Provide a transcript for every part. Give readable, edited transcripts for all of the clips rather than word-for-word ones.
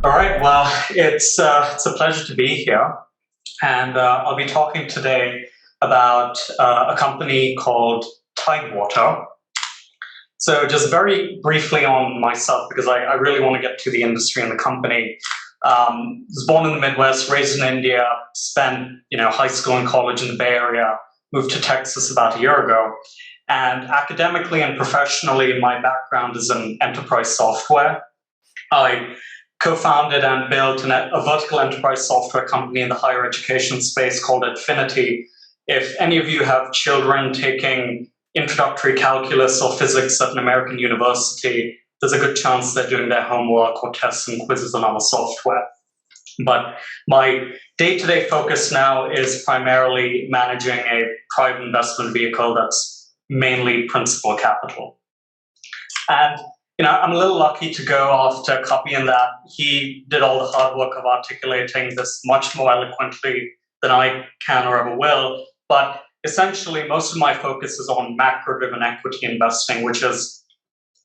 All right, well, it's a pleasure to be here, and I'll be talking today about a company called Tidewater. So, just very briefly on myself, because I really want to get to the industry and the company. Was born in the Midwest, raised in India, spent high school and college in the Bay Area, moved to Texas about a year ago, and academically and professionally, my background is in enterprise software. I co-founded and built a vertical enterprise software company in the higher education space called Affinity. If any of you have children taking introductory calculus or physics at an American university, there's a good chance they're doing their homework or tests and quizzes on our software. But my day-to-day focus now is primarily managing a private investment vehicle that's mainly principal capital. And I'm a little lucky to go after Copy in that he did all the hard work of articulating this much more eloquently than I can or ever will. But essentially, most of my focus is on macro-driven equity investing, which is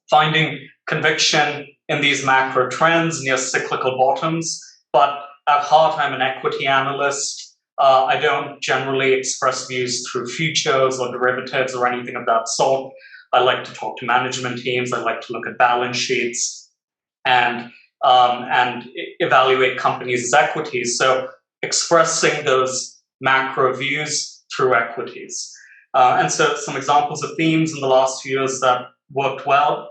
finding conviction in these macro trends near cyclical bottoms. But at heart, I'm an equity analyst. I don't generally express views through futures or derivatives or anything of that sort. I like to talk to management teams. I like to look at balance sheets and evaluate companies as equities. So expressing those macro views through equities. And so some examples of themes in the last few years that worked well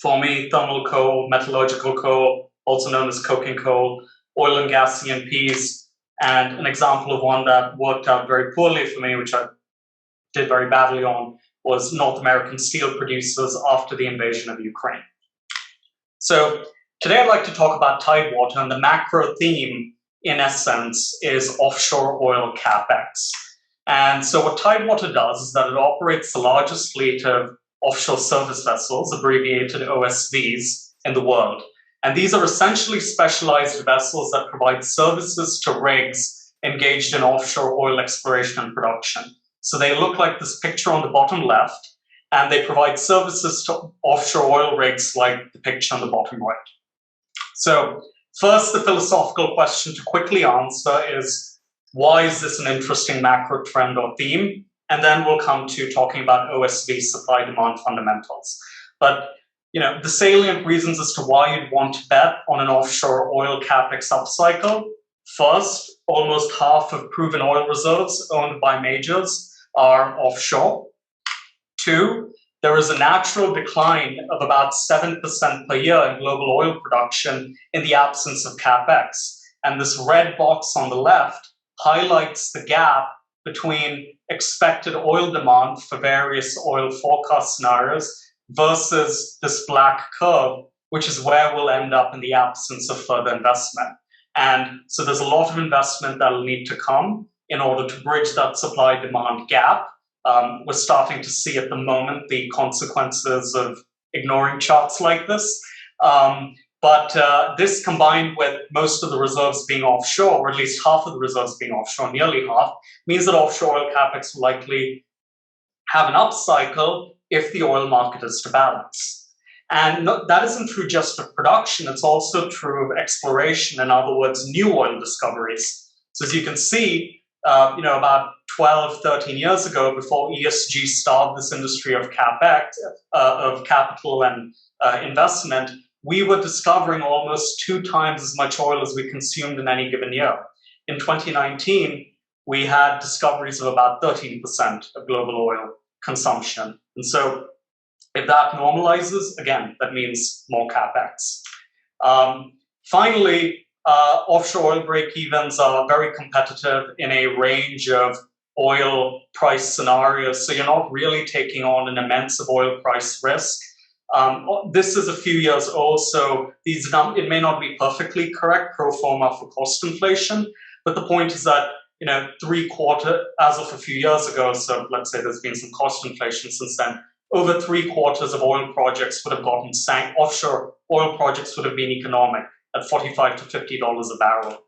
for me: thermal coal, metallurgical coal, also known as coking coal, oil and gas E&Ps, and an example of one that worked out very poorly for me, which I did very badly on, was North American steel producers after the invasion of Ukraine. So today I'd like to talk about Tidewater, and the macro theme, in essence, is offshore oil CapEx. And so what Tidewater does is that it operates the largest fleet of offshore service vessels, abbreviated OSVs, in the world. And these are essentially specialized vessels that provide services to rigs engaged in offshore oil exploration and production. So they look like this picture on the bottom left, and they provide services to offshore oil rigs like the picture on the bottom right. So first, the philosophical question to quickly answer is, why is this an interesting macro trend or theme? And then we'll come to talking about OSV supply-demand fundamentals. But the salient reasons as to why you'd want to bet on an offshore oil CapEx upcycle: first, almost half of proven oil reserves owned by majors are offshore. Two, there is a natural decline of about 7% per year in global oil production in the absence of CapEx. And this red box on the left highlights the gap between expected oil demand for various oil forecast scenarios versus this black curve, which is where we'll end up in the absence of further investment. And so there's a lot of investment that will need to come in order to bridge that supply-demand gap. We're starting to see at the moment the consequences of ignoring charts like this. But this, combined with most of the reserves being offshore, or at least half of the reserves being offshore, nearly half, means that offshore oil CapEx will likely have an upcycle if the oil market is to balance. And that isn't true just of production, it's also true of exploration, in other words, new oil discoveries. So as you can see, about 12, 13 years ago, before ESG starved this industry of CapEx, of capital and investment, we were discovering almost 2 times as much oil as we consumed in any given year. In 2019, we had discoveries of about 13% of global oil consumption. And so if that normalizes, again, that means more CapEx. Finally, offshore oil break-evens are very competitive in a range of oil price scenarios, so you're not really taking on an immense of oil price risk. This is a few years old, so it may not be perfectly correct pro forma for cost inflation, but the point is that as of a few years ago, so let's say there's been some cost inflation since then, over 3/4 of oil projects would have gotten sank. Offshore oil projects would have been economic at $45 to $50 a barrel.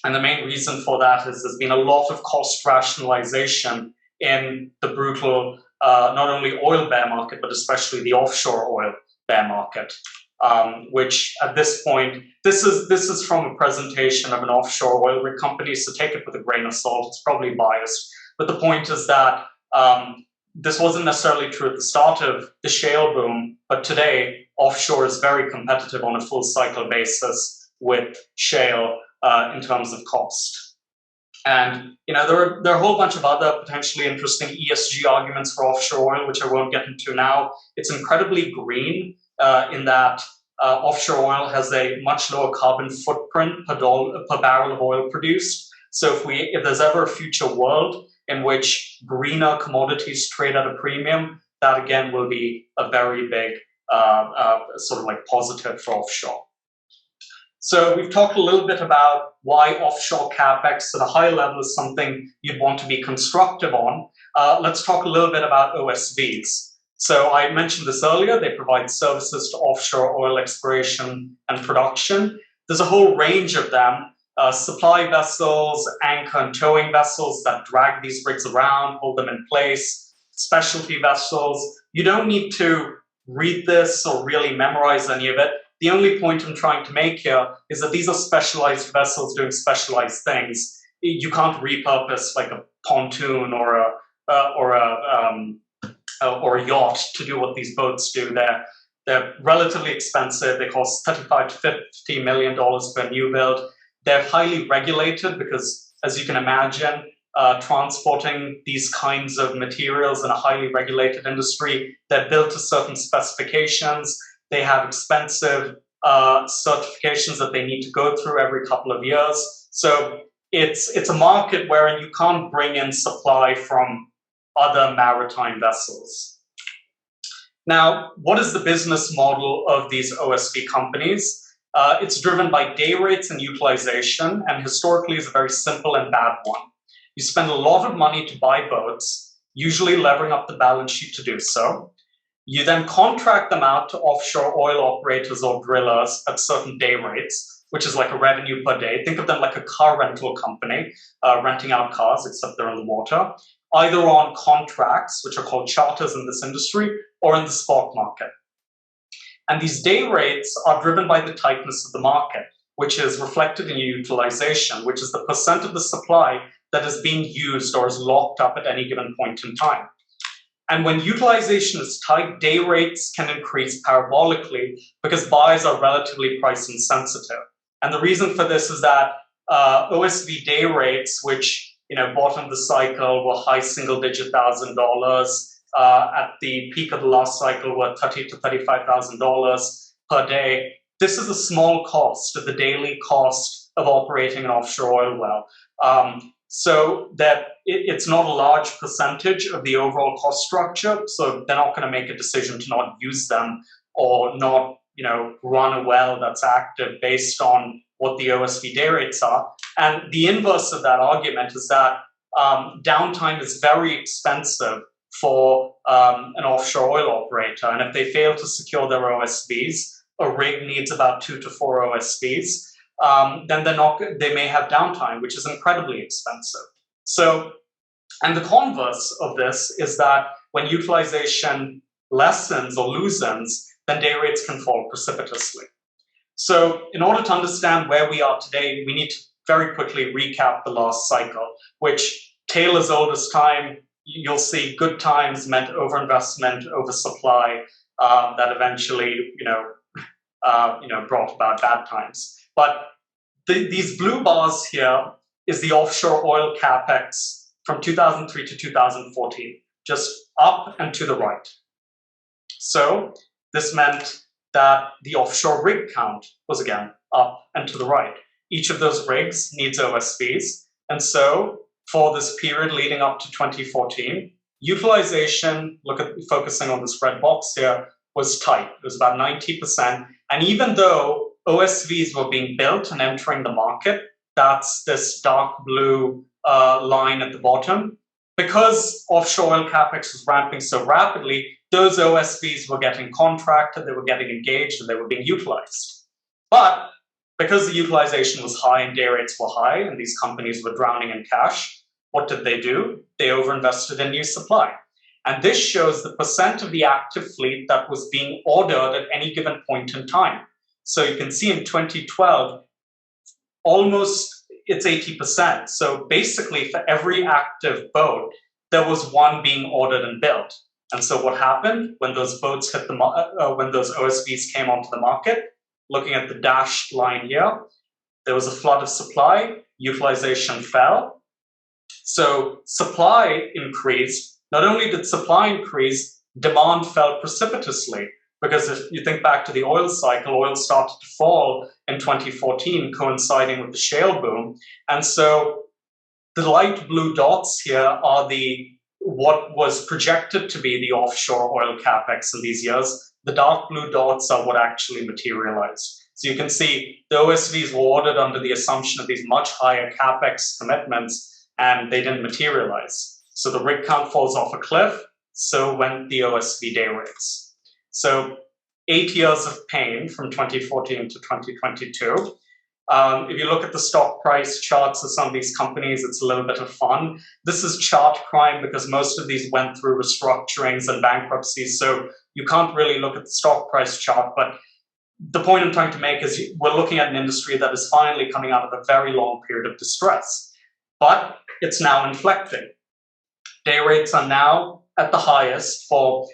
And the main reason for that is there's been a lot of cost rationalization in the brutal, not only oil bear market, but especially the offshore oil bear market. which at this point, this is from a presentation of an offshore oil rig company, so take it with a grain of salt. It's probably biased, but the point is that this wasn't necessarily true at the start of the shale boom, but today offshore is very competitive on a full cycle basis with shale in terms of cost. And there are a whole bunch of other potentially interesting ESG arguments for offshore oil, which I won't get into now. It's incredibly green in that offshore oil has a much lower carbon footprint per barrel of oil produced. So if there's ever a future world in which greener commodities trade at a premium, that again will be a very big sort of like positive for offshore. So we've talked a little bit about why offshore CapEx at a high level is something you'd want to be constructive on. Let's talk a little bit about OSVs. So I mentioned this earlier, they provide services to offshore oil exploration and production. There's a whole range of them, supply vessels, anchor and towing vessels that drag these rigs around, hold them in place, specialty vessels. You don't need to read this or really memorize any of it. The only point I'm trying to make here is that these are specialized vessels doing specialized things. You can't repurpose like a pontoon or a yacht to do what these boats do. They're relatively expensive. They cost $35 to $50 million per new build. They're highly regulated because, as you can imagine, transporting these kinds of materials in a highly regulated industry, they're built to certain specifications. They have expensive certifications that they need to go through every couple of years. So it's a market wherein you can't bring in supply from other maritime vessels. Now, what is the business model of these OSV companies? It's driven by day rates and utilization, and historically is a very simple and bad one. You spend a lot of money to buy boats, usually levering up the balance sheet to do so. You then contract them out to offshore oil operators or drillers at certain day rates, which is like a revenue per day. Think of them like a car rental company, renting out cars, except they're in the water, either on contracts, which are called charters in this industry, or in the spot market. And these day rates are driven by the tightness of the market, which is reflected in utilization, which is the percent of the supply that is being used or is locked up at any given point in time. And when utilization is tight, day rates can increase parabolically because buyers are relatively price insensitive. And the reason for this is that OSV day rates, which bottom of the cycle were high single-digit $1,000, at the peak of the last cycle were $30,000 to $35,000 per day. This is a small cost of the daily cost of operating an offshore oil well. So that it's not a large percentage of the overall cost structure. So they're not going to make a decision to not use them or not, run a well that's active based on what the OSV day rates are. And the inverse of that argument is that downtime is very expensive for an offshore oil operator. And if they fail to secure their OSVs, a rig needs about 2 to 4 OSVs. Then they may have downtime, which is incredibly expensive. So, and the converse of this is that when utilization lessens or loosens, then day rates can fall precipitously. So in order to understand where we are today, we need to very quickly recap the last cycle, which Taylor's oldest time, you'll see good times meant overinvestment, oversupply, that eventually, brought about bad times. But these blue bars here is the offshore oil CapEx from 2003 to 2014, just up and to the right. So this meant that the offshore rig count was again up and to the right. Each of those rigs needs OSVs. And so for this period leading up to 2014, utilization, focusing on this red box here, was tight. It was about 90%. And even though OSVs were being built and entering the market, that's this dark blue line at the bottom, because offshore oil CapEx was ramping so rapidly, those OSVs were getting contracted, they were getting engaged, and they were being utilized. But because the utilization was high and day rates were high, and these companies were drowning in cash, what did they do? They overinvested in new supply. And this shows the percent of the active fleet that was being ordered at any given point in time. So you can see in 2012, almost it's 80%. So basically for every active boat, there was one being ordered and built. And so what happened when those boats hit when those OSVs came onto the market, looking at the dashed line here, there was a flood of supply, utilization fell. So supply increased. Not only did supply increase, demand fell precipitously. Because if you think back to the oil cycle, oil started to fall in 2014, coinciding with the shale boom. And so the light blue dots here are what was projected to be the offshore oil capex in these years. The dark blue dots are what actually materialized. So you can see the OSVs were ordered under the assumption of these much higher capex commitments, and they didn't materialize. So the rig count falls off a cliff, so went the OSV day rates. So 8 years of pain from 2014 to 2022. If you look at the stock price charts of some of these companies, it's a little bit of fun. This is chart crime because most of these went through restructurings and bankruptcies, so you can't really look at the stock price chart. But the point I'm trying to make is we're looking at an industry that is finally coming out of a very long period of distress. But it's now inflecting. Day rates are now at the highest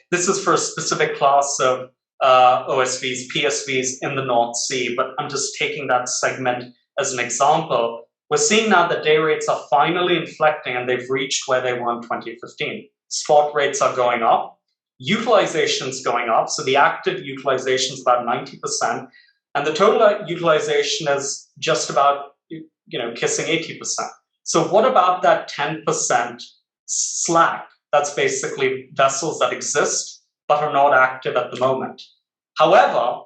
this is for a specific class of OSVs, PSVs in the North Sea, but I'm just taking that segment as an example. We're seeing now that day rates are finally inflecting and they've reached where they were in 2015. Spot rates are going up, utilization's going up, so the active utilization is about 90%, and the total utilization is just about, kissing 80%. So what about that 10% slack? That's basically vessels that exist but are not active at the moment. However,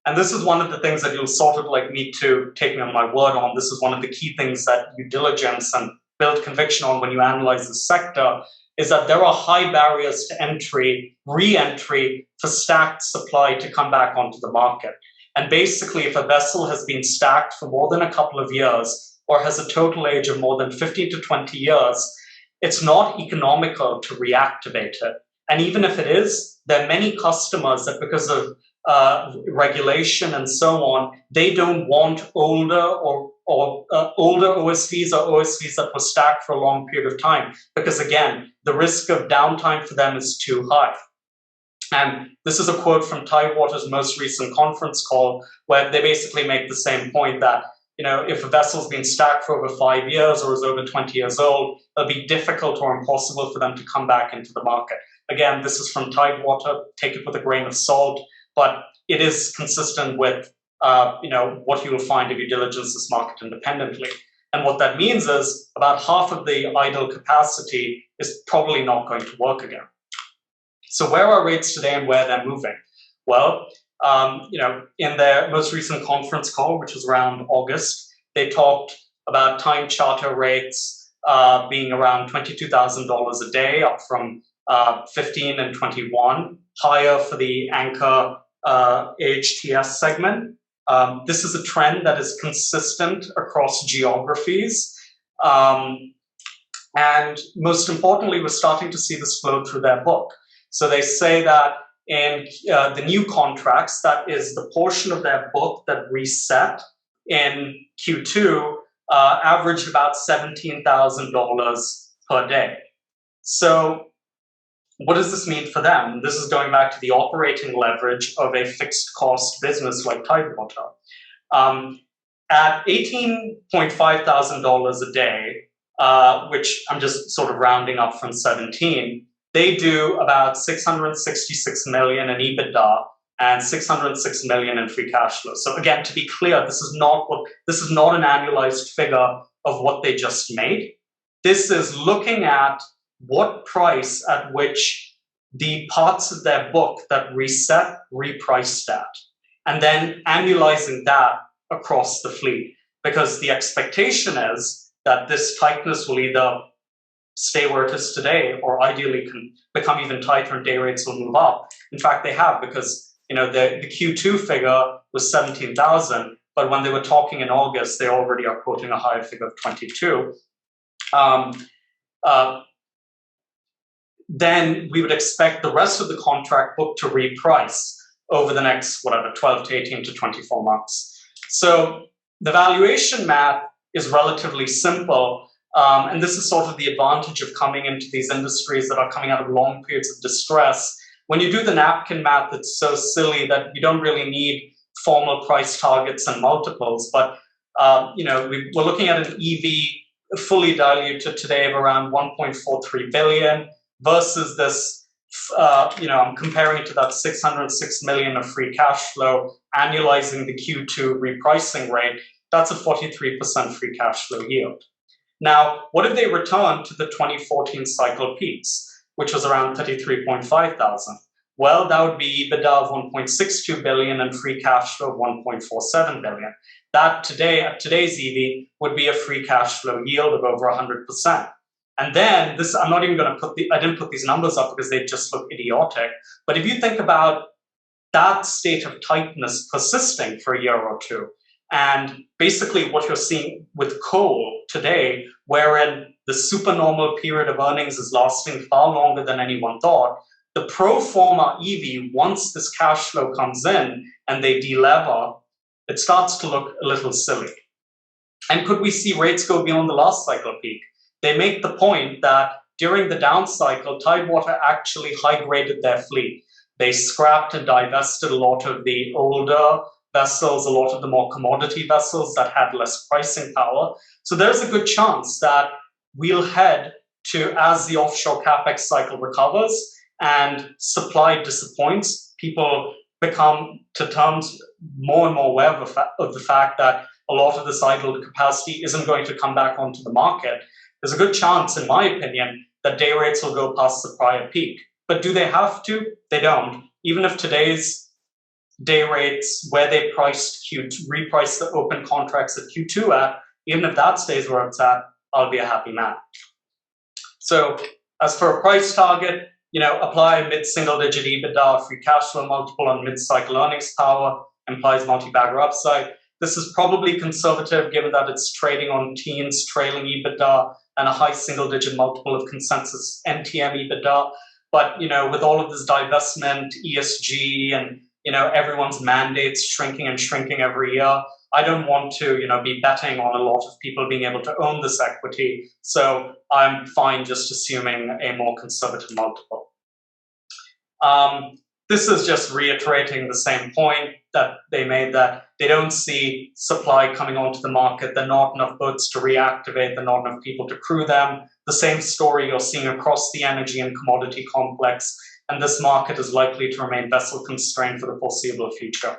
and this is one of the things that you'll sort of need to take me on my word on, this is one of the key things that you diligence and build conviction on when you analyze the sector, is that there are high barriers to entry, re-entry for stacked supply to come back onto the market. And basically, if a vessel has been stacked for more than a couple of years or has a total age of more than 15 to 20 years, it's not economical to reactivate it. And even if it is, there are many customers that because of regulation and so on, they don't want older older OSVs or OSVs that were stacked for a long period of time, because again, the risk of downtime for them is too high. And this is a quote from Tidewater's most recent conference call, where they basically make the same point that if a vessel's been stacked for over 5 years or is over 20 years old, it'll be difficult or impossible for them to come back into the market. Again, this is from Tidewater. Take it with a grain of salt, but it is consistent with what you will find if you diligence this market independently. And what that means is about half of the idle capacity is probably not going to work again. So where are rates today and where they're moving? Well, in their most recent conference call, which was around August, they talked about time charter rates being around $22,000 a day, up from 15 and 21, higher for the anchor AHTS segment. This is a trend that is consistent across geographies. And most importantly, we're starting to see this flow through their book. So they say that in the new contracts, that is the portion of their book that reset in Q2, averaged about $17,000 per day. So what does this mean for them? This is going back to the operating leverage of a fixed cost business like Tidewater. At $18,500 a day, which I'm just sort of rounding up from 17, they do about 666 million in EBITDA and 606 million in free cash flow. So again, to be clear, this is not an annualized figure of what they just made. This is looking at what price at which the parts of their book that reset repriced at, and then annualizing that across the fleet, because the expectation is that this tightness will either stay where it is today or ideally can become even tighter and day rates will move up. In fact, they have, because the Q2 figure was 17,000, but when they were talking in August, they already are quoting a higher figure of 22. then we would expect the rest of the contract book to reprice over the next, 12 to 18 to 24 months. So the valuation math is relatively simple. And this is sort of the advantage of coming into these industries that are coming out of long periods of distress. When you do the napkin math, it's so silly that you don't really need formal price targets and multiples. But we're looking at an EV fully diluted today of around 1.43 billion versus this. I'm comparing it to that 606 million of free cash flow, annualizing the Q2 repricing rate. That's a 43% free cash flow yield. Now, what if they return to the 2014 cycle peaks, which was around 33.5 thousand? Well, that would be EBITDA of 1.62 billion and free cash flow of 1.47 billion. That today, at today's EV, would be a free cash flow yield of over 100%. And then this, I'm not even going to I didn't put these numbers up because they just look idiotic. But if you think about that state of tightness persisting for a year or two, and basically what you're seeing with coal today, wherein the supernormal period of earnings is lasting far longer than anyone thought, the pro forma EV, once this cash flow comes in and they delever, it starts to look a little silly. And could we see rates go beyond the last cycle peak? They make the point that during the down cycle, Tidewater actually high-graded their fleet. They scrapped and divested a lot of the older vessels, a lot of the more commodity vessels that had less pricing power. So there's a good chance that we'll head to, as the offshore CapEx cycle recovers and supply disappoints, people become to terms more and more aware of the fact that a lot of this idle capacity isn't going to come back onto the market. There's a good chance, in my opinion, that day rates will go past the prior peak. But do they have to? They don't. Even if today's day rates, where they repriced the open contracts at Q2 at, even if that stays where it's at, I'll be a happy man. So as for a price target, apply a mid-single-digit EBITDA free cash flow multiple on mid-cycle earnings power, implies multi-bagger upside. This is probably conservative given that it's trading on teens trailing EBITDA and a high single-digit multiple of consensus NTM EBITDA. But, with all of this divestment, ESG, and, everyone's mandates shrinking and shrinking every year, I don't want to, be betting on a lot of people being able to own this equity. So I'm fine just assuming a more conservative multiple. This is just reiterating the same point that they made, that they don't see supply coming onto the market. There are not enough boats to reactivate. There are not enough people to crew them. The same story you're seeing across the energy and commodity complex. And this market is likely to remain vessel constrained for the foreseeable future.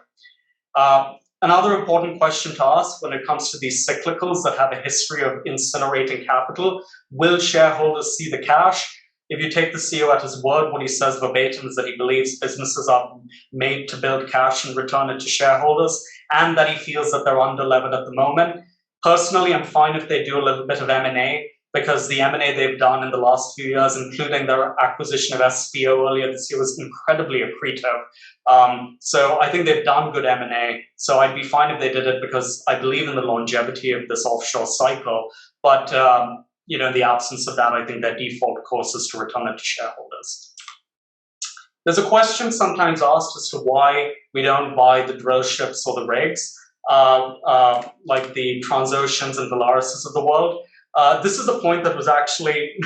Another important question to ask when it comes to these cyclicals that have a history of incinerating capital: will shareholders see the cash? If you take the CEO at his word, what he says verbatim is that he believes businesses are made to build cash and return it to shareholders, and that he feels that they're underlevered at the moment. Personally, I'm fine if they do a little bit of M&A, because the M&A they've done in the last few years, including their acquisition of SPO earlier this year, was incredibly accretive. So I think they've done good M&A. So I'd be fine if they did it, because I believe in the longevity of this offshore cycle. But in the absence of that, I think their default course is to return it to shareholders. There's a question sometimes asked as to why we don't buy the drill ships or the rigs, like the Transoceans and Valarises of the world. This is a point that was actually,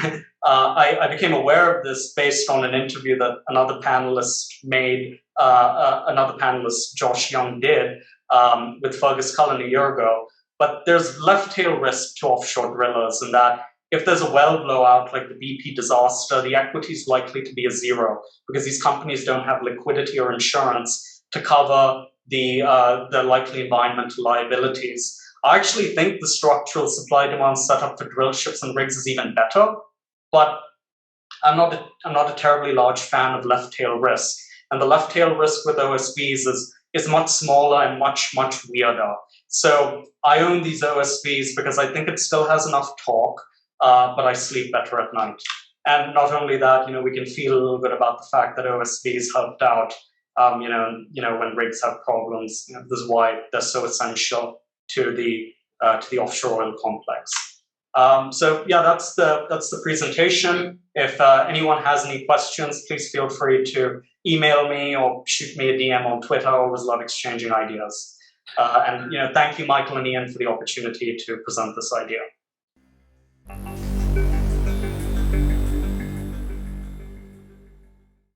I became aware of this based on an interview that another panelist made, another panelist, Josh Young, did with Fergus Cullen a year ago. But there's left tail risk to offshore drillers, in that if there's a well blowout like the BP disaster, the equity is likely to be a zero, because these companies don't have liquidity or insurance to cover the likely environmental liabilities. I actually think the structural supply-demand setup for drill ships and rigs is even better, but I'm not a terribly large fan of left tail risk. And the left tail risk with OSVs is much smaller and much weirder. So I own these OSVs because I think it still has enough torque, but I sleep better at night. And not only that, we can feel a little bit about the fact that OSVs helped out, when rigs have problems. This is why they're so essential to the offshore oil complex. So yeah, that's the presentation. If anyone has any questions, please feel free to email me or shoot me a DM on Twitter. I always love exchanging ideas. And thank you, Michael and Ian, for the opportunity to present this idea.